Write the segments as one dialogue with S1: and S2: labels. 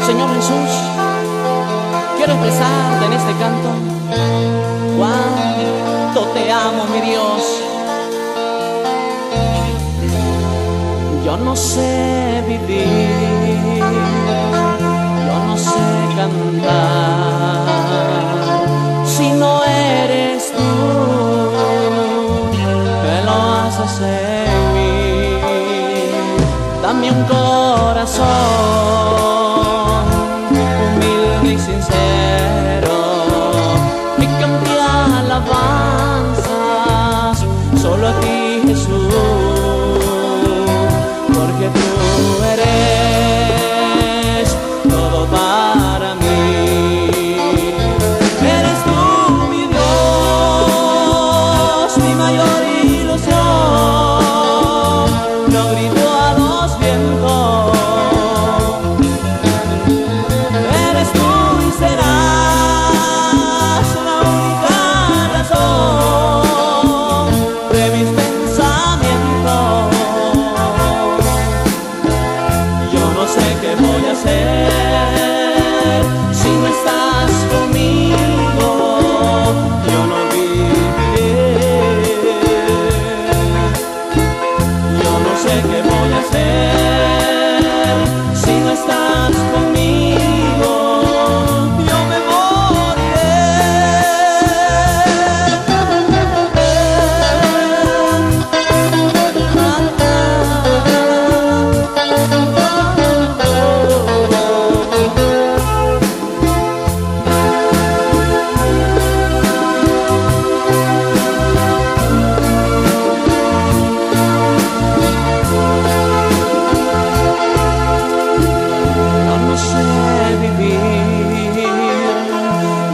S1: Señor Jesús, quiero expresarte en este canto cuánto te amo, mi Dios. Yo no sé vivir, yo no sé cantar si no eres tú que lo haces en mí. Dame un corazón humilde y sincero que cante alabanzas solo a ti, Jesús, porque tú eres todo para mí. Eres tú, mi Dios, mi mayor ilusión. Lo grito a los vientos. Eres tú y serás la única razón de mis pensamientos. Yo no sé qué voy a hacer si no estás conmigo. Yo no viviré. Yo no sé qué voy a hacer si no estás conmigo. Yo me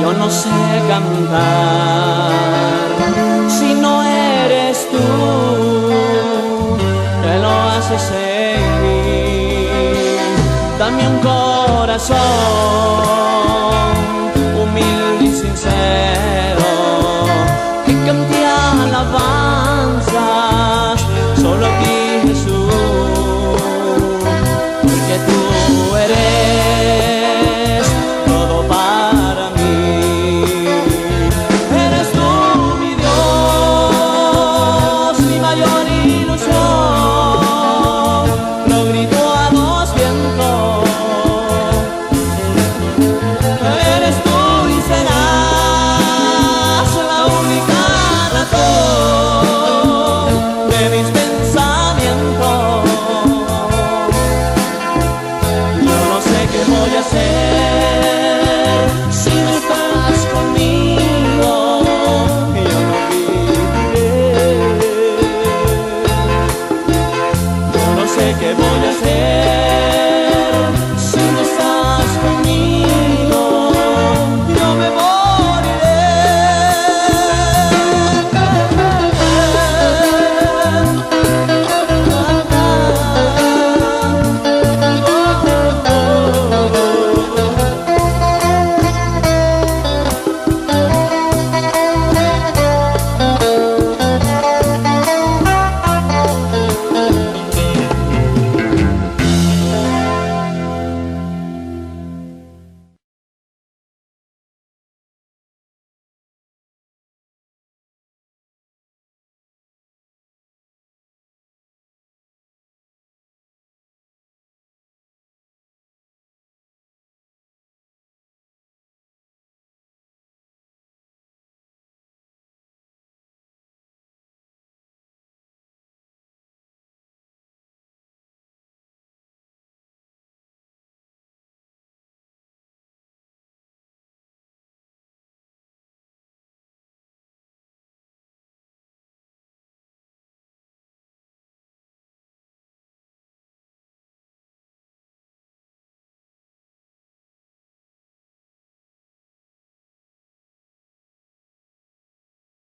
S1: yo no sé cantar si no eres tú que lo haces en mí. Dame un corazón